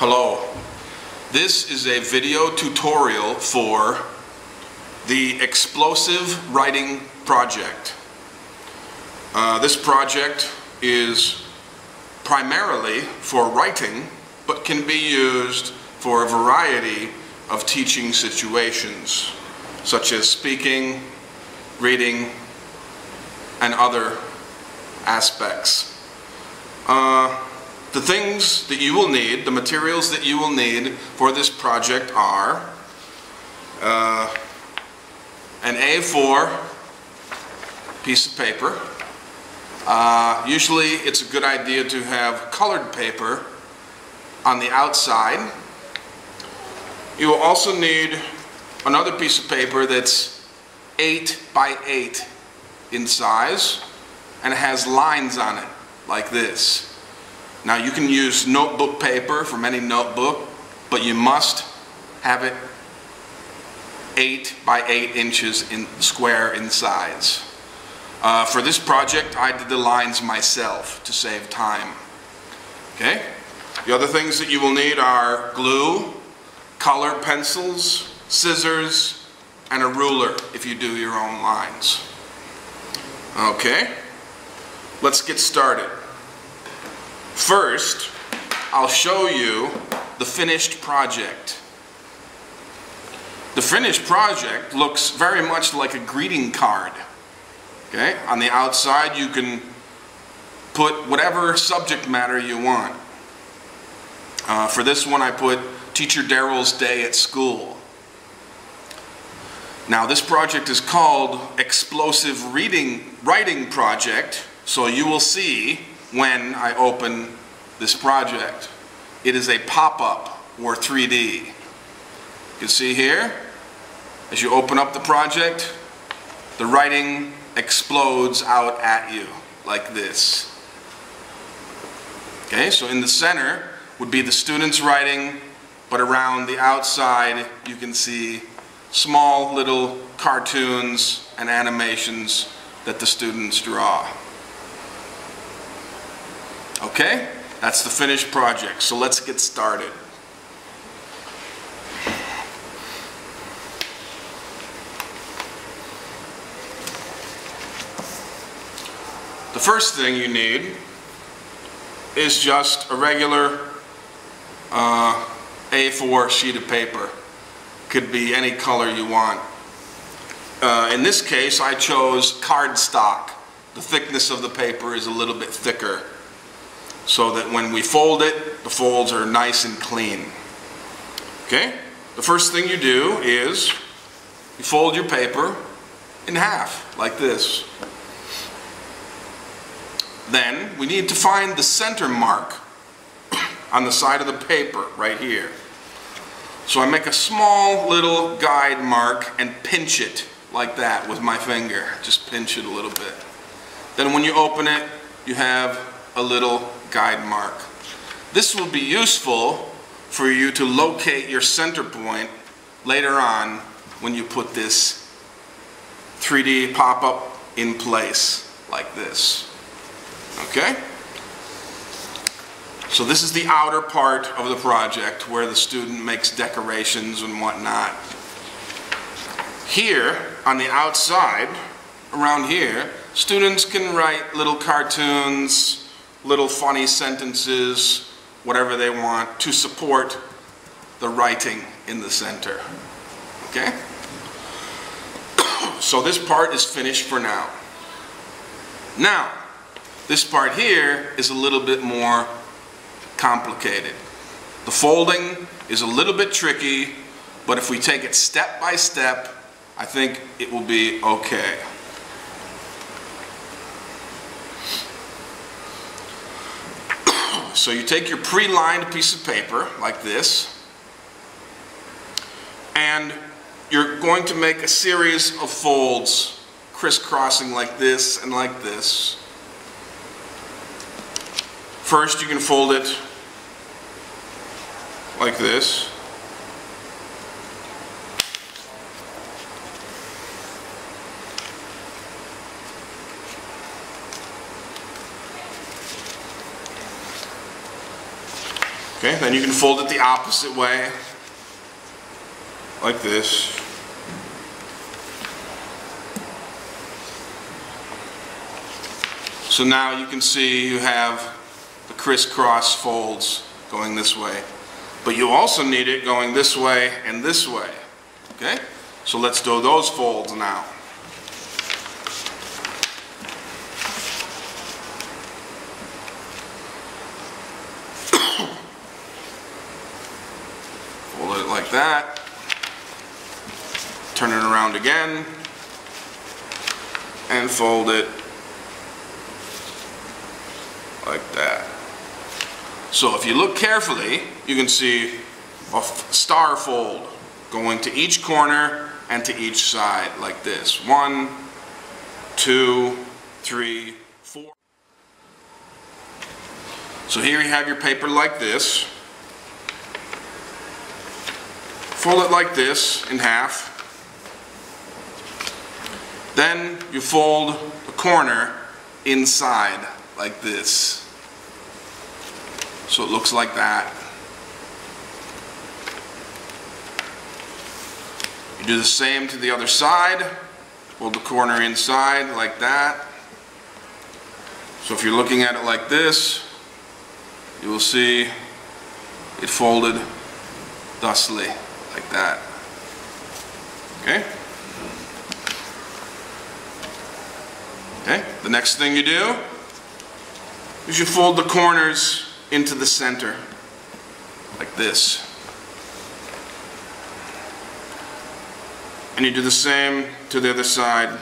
Hello. This is a video tutorial for the explosive writing project. This project is primarily for writing, but can be used for a variety of teaching situations, such as speaking, reading, and other aspects. The things that you will need, the materials that you will need for this project are an A4 piece of paper. Usually it's a good idea to have colored paper on the outside. You will also need another piece of paper that's 8 by 8 in size and it has lines on it like this. Now you can use notebook paper from any notebook, but you must have it 8 by 8 inches in square in size. For this project I did the lines myself to save time. Okay? The other things that you will need are glue, colored pencils, scissors, and a ruler if you do your own lines. Okay? Let's get started. First, I'll show you the finished project. The finished project looks very much like a greeting card. Okay? On the outside you can put whatever subject matter you want. For this one I put Teacher Daryl's Day at School. Now this project is called Explosive Writing Project, so you will see when I open this project. It is a pop-up or 3D. You can see here, as you open up the project, the writing explodes out at you like this. Okay, so in the center would be the students writing, but around the outside you can see small little cartoons and animations that the students draw. Okay, that's the finished project, so let's get started. The first thing you need is just a regular A4 sheet of paper. Could be any color you want. In this case I chose cardstock. The thickness of the paper is a little bit thicker, so that when we fold it, the folds are nice and clean. Okay? The first thing you do is you fold your paper in half, like this. Then we need to find the center mark on the side of the paper, right here. So I make a small little guide mark and pinch it like that with my finger. Just pinch it a little bit. Then when you open it, you have a little guide mark. This will be useful for you to locate your center point later on when you put this 3D pop-up in place like this. Okay? So this is the outer part of the project where the student makes decorations and whatnot. Here on the outside, around here, students can write little cartoons, little funny sentences, whatever they want to support the writing in the center. Okay? So this part is finished for now. Now, this part here is a little bit more complicated. The folding is a little bit tricky, but if we take it step by step, I think it will be okay. So you take your pre-lined piece of paper like this, and you're going to make a series of folds crisscrossing like this and like this. First you can fold it like this. Okay, then you can fold it the opposite way, like this. So now you can see you have the crisscross folds going this way. But you also need it going this way and this way. Okay? So let's do those folds now. Fold it like that. Turn it around again. And fold it like that. So if you look carefully, you can see a star fold going to each corner and to each side like this. 1, 2, 3, 4. So here you have your paper like this. Fold it like this in half. Then you fold the corner inside like this. So it looks like that. You do the same to the other side. Fold the corner inside like that. So if you're looking at it like this, you will see it folded thusly like that. Okay? Okay, the next thing you do is you fold the corners into the center like this. And you do the same to the other side.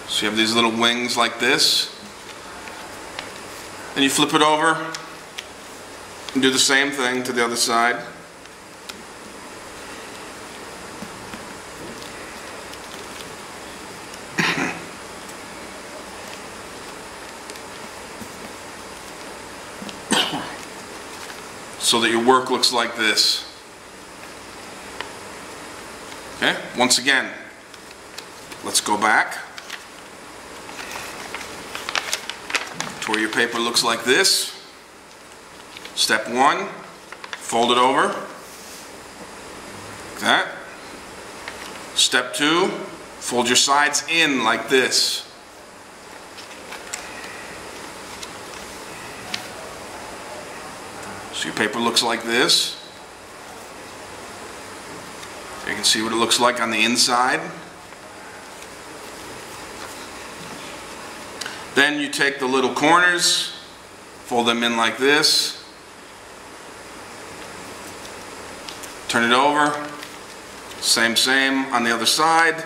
So you have these little wings like this. Then you flip it over and do the same thing to the other side. So that your work looks like this. Okay, once again, let's go back to where your paper looks like this. Step 1, fold it over, like that. Step 2, fold your sides in like this. So your paper looks like this. You can see what it looks like on the inside. Then you take the little corners, fold them in like this. Turn it over. Same on the other side.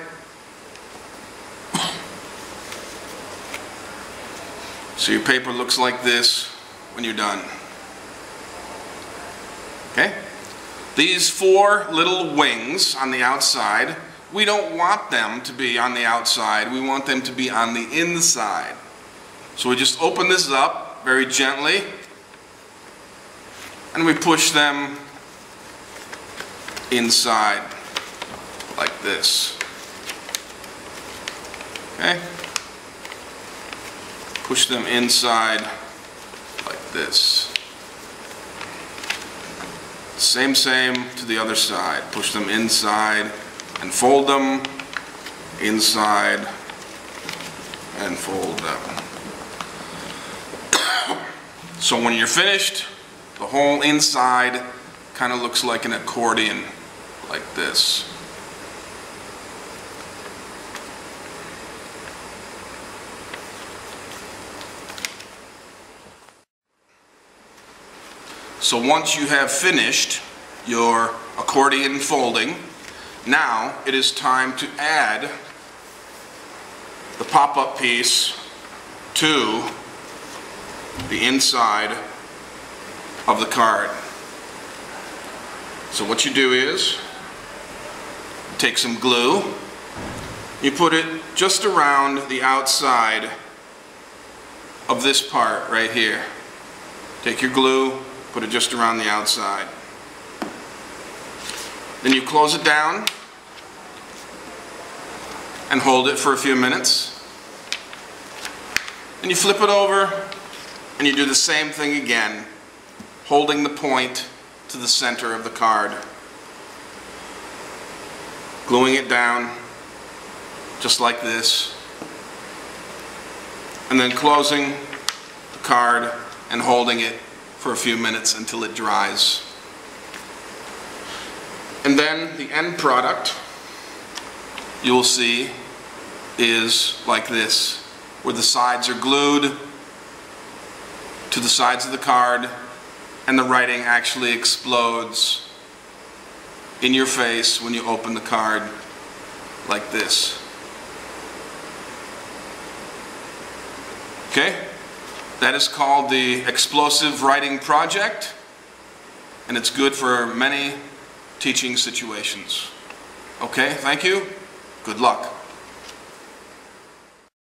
So your paper looks like this when you're done. Okay? These 4 little wings on the outside, we don't want them to be on the outside. We want them to be on the inside. So we just open this up very gently and we push them inside like this. Okay? Push them inside like this. Same to the other side. Push them inside and fold them inside and fold them. So when you're finished, the whole inside kind of looks like an accordion, like this. So once you have finished your accordion folding, now it is time to add the pop-up piece to the inside of the card. So what you do is take some glue, you put it just around the outside of this part right here. Take your glue, put it just around the outside. Then you close it down and hold it for a few minutes. And you flip it over and you do the same thing again, holding the point to the center of the card. Gluing it down just like this. And then closing the card and holding it for a few minutes until it dries. And then the end product, you will see, is like this, where the sides are glued to the sides of the card and the writing actually explodes in your face when you open the card like this. Okay? That is called the Explosive Writing Project, and it's good for many teaching situations. Okay, thank you. Good luck.